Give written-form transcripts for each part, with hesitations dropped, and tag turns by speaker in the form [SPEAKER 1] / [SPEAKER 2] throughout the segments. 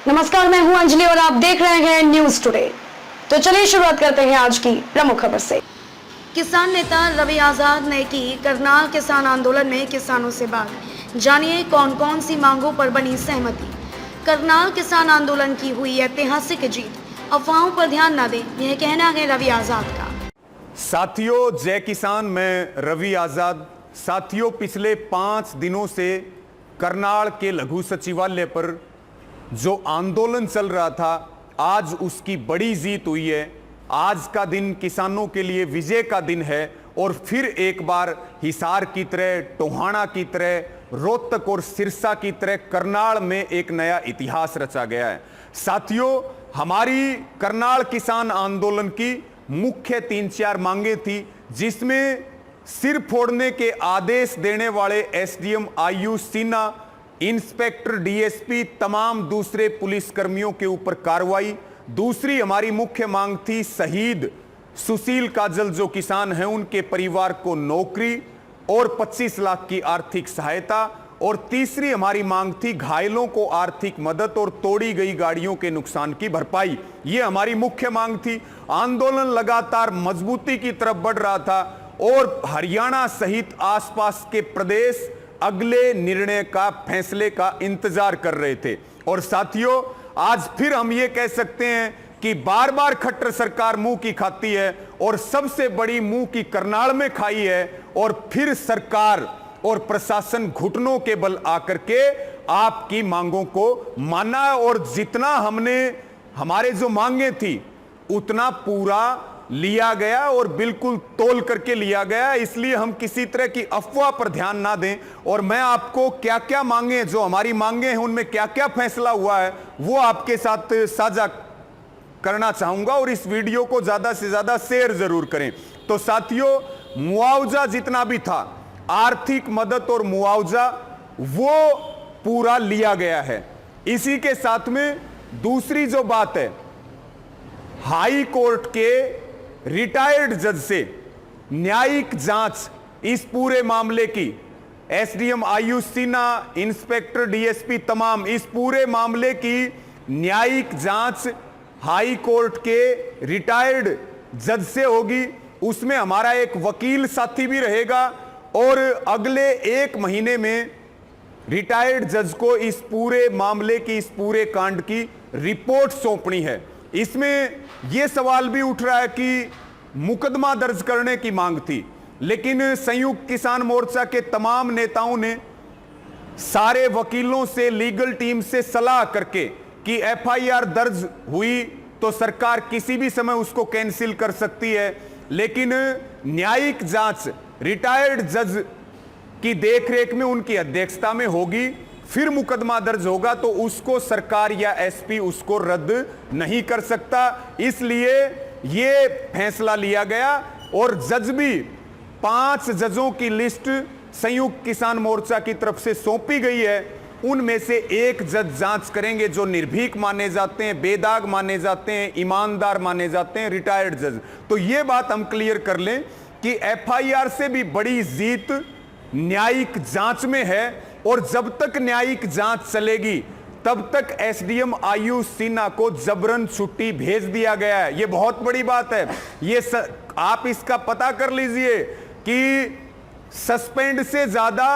[SPEAKER 1] नमस्कार, मैं हूं अंजलि और आप देख रहे हैं न्यूज टुडे। तो चलिए शुरुआत करते हैं आज की प्रमुख खबर से। किसान नेता रवि आजाद ने की करनाल किसान आंदोलन में किसानों से बात। जानिए कौन कौन सी मांगों पर बनी सहमति। करनाल किसान आंदोलन की हुई ऐतिहासिक जीत, अफवाहों पर ध्यान न दें, यह कहना है रवि आजाद का।
[SPEAKER 2] साथियों, जय किसान, मैं रवि आजाद। साथियों, पिछले 5 दिनों से करनाल के लघु सचिवालय पर जो आंदोलन चल रहा था, आज उसकी बड़ी जीत हुई है। आज का दिन किसानों के लिए विजय का दिन है और फिर एक बार हिसार की तरह, टोहाना की तरह, रोहतक और सिरसा की तरह करनाल में एक नया इतिहास रचा गया है। साथियों, हमारी करनाल किसान आंदोलन की मुख्य 3-4 मांगे थी, जिसमें सिर फोड़ने के आदेश देने वाले SDM Ayush Sinha, inspector DSP, तमाम दूसरे पुलिसकर्मियों के ऊपर कार्रवाई। दूसरी हमारी मुख्य मांग थी शहीद सुशील काजल जो किसान हैं उनके परिवार को नौकरी और 25 लाख की आर्थिक सहायता। और तीसरी हमारी मांग थी घायलों को आर्थिक मदद और तोड़ी गई गाड़ियों के नुकसान की भरपाई। ये हमारी मुख्य मांग थी। आंदोलन लगातार मजबूती की तरफ बढ़ रहा था और हरियाणा सहित आसपास के प्रदेश अगले निर्णय का, फैसले का इंतजार कर रहे थे। और साथियों, आज फिर हम ये कह सकते हैं कि बार बार खट्टर सरकार मुंह की खाती है और सबसे बड़ी मुंह की करनाल में खाई है। और फिर सरकार और प्रशासन घुटनों के बल आकर के आपकी मांगों को माना है और जितना हमने, हमारे जो मांगे थी उतना पूरा लिया गया और बिल्कुल तोल करके लिया गया। इसलिए हम किसी तरह की अफवाह पर ध्यान ना दें। और मैं आपको क्या क्या मांगे, जो हमारी मांगे हैं उनमें क्या क्या फैसला हुआ है, वो आपके साथ साझा करना चाहूंगा और इस वीडियो को ज्यादा से ज्यादा शेयर जरूर करें। तो साथियों, मुआवजा जितना भी था, आर्थिक मदद और मुआवजा, वो पूरा लिया गया है। इसी के साथ में दूसरी जो बात है, हाई कोर्ट के रिटायर्ड जज से न्यायिक जांच इस पूरे मामले की, SDM Ayush Sinha, inspector DSP, तमाम इस पूरे मामले की न्यायिक जांच हाई कोर्ट के रिटायर्ड जज से होगी। उसमें हमारा एक वकील साथी भी रहेगा और अगले 1 महीने में रिटायर्ड जज को इस पूरे मामले की, इस पूरे कांड की रिपोर्ट सौंपनी है। इसमें यह सवाल भी उठ रहा है कि मुकदमा दर्ज करने की मांग थी, लेकिन संयुक्त किसान मोर्चा के तमाम नेताओं ने सारे वकीलों से, लीगल टीम से सलाह करके कि एफआईआर दर्ज हुई तो सरकार किसी भी समय उसको कैंसिल कर सकती है, लेकिन न्यायिक जांच रिटायर्ड जज की देखरेख में, उनकी अध्यक्षता में होगी। फिर मुकदमा दर्ज होगा तो उसको सरकार या एसपी उसको रद्द नहीं कर सकता। इसलिए यह फैसला लिया गया और जज भी 5 जजों की लिस्ट संयुक्त किसान मोर्चा की तरफ से सौंपी गई है। उनमें से एक जज जांच करेंगे जो निर्भीक माने जाते हैं, बेदाग माने जाते हैं, ईमानदार माने जाते हैं, रिटायर्ड जज। तो यह बात हम क्लियर कर लें कि एफआईआर से भी बड़ी जीत न्यायिक जांच में है। और जब तक न्यायिक जांच चलेगी तब तक एसडीएम आयुष सिन्हा को जबरन छुट्टी भेज दिया गया है। यह बहुत बड़ी बात है। आप इसका पता कर लीजिए कि सस्पेंड से ज्यादा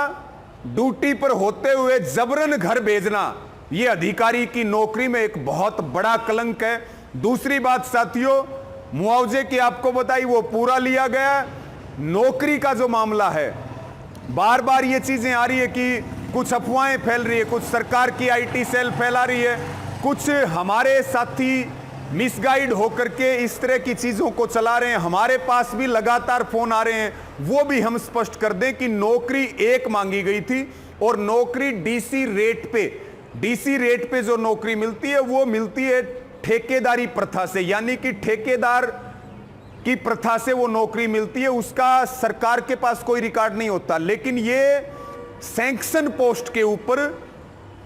[SPEAKER 2] ड्यूटी पर होते हुए जबरन घर भेजना, यह अधिकारी की नौकरी में एक बहुत बड़ा कलंक है। दूसरी बात साथियों, मुआवजे की आपको बताई, वो पूरा लिया गया। नौकरी का जो मामला है, बार बार ये चीजें आ रही है कि कुछ अफवाहें फैल रही है, कुछ सरकार की आईटी सेल फैला रही है, कुछ हमारे साथी मिसगाइड होकर के इस तरह की चीजों को चला रहे हैं। हमारे पास भी लगातार फोन आ रहे हैं। वो भी हम स्पष्ट कर दें कि नौकरी एक मांगी गई थी और नौकरी डीसी रेट पे जो नौकरी मिलती है वो मिलती है ठेकेदारी प्रथा से, यानी कि ठेकेदार की प्रथा से वो नौकरी मिलती है। उसका सरकार के पास कोई रिकॉर्ड नहीं होता, लेकिन ये सैंक्शन पोस्ट के ऊपर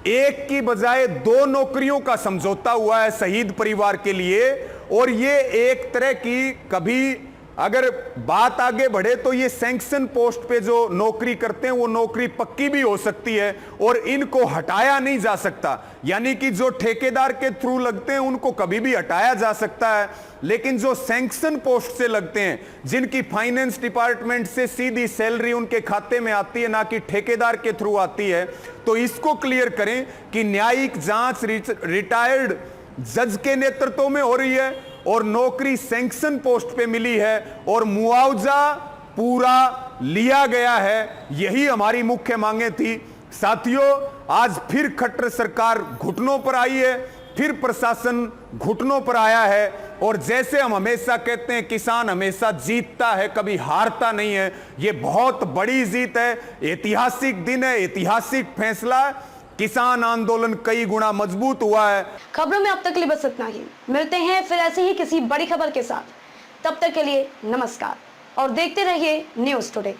[SPEAKER 2] एक की बजाय 2 नौकरियों का समझौता हुआ है शहीद परिवार के लिए। और ये एक तरह की, कभी अगर बात आगे बढ़े तो ये सैंक्शन पोस्ट पे जो नौकरी करते हैं वो नौकरी पक्की भी हो सकती है और इनको हटाया नहीं जा सकता, यानी कि जो ठेकेदार के थ्रू लगते हैं उनको कभी भी हटाया जा सकता है, लेकिन जो सैंक्शन पोस्ट से लगते हैं जिनकी फाइनेंस डिपार्टमेंट से सीधी सैलरी उनके खाते में आती है ना कि ठेकेदार के थ्रू आती है, तो इसको क्लियर करें कि न्यायिक जांच रिटायर्ड जज के नेतृत्व में हो रही है और नौकरी सैंक्शन पोस्ट पे मिली है और मुआवजा पूरा लिया गया है। यही हमारी मुख्य मांगे थी। साथियों, आज फिर खट्टर सरकार घुटनों पर आई है, फिर प्रशासन घुटनों पर आया है और जैसे हम हमेशा कहते हैं किसान हमेशा जीतता है, कभी हारता नहीं है। ये बहुत बड़ी जीत है, ऐतिहासिक दिन है, ऐतिहासिक फैसला है। किसान आंदोलन कई गुना मजबूत हुआ है।
[SPEAKER 1] खबरों में अब तक के लिए बस इतना ही। मिलते हैं फिर ऐसे ही किसी बड़ी खबर के साथ। तब तक के लिए नमस्कार और देखते रहिए न्यूज़ टुडे।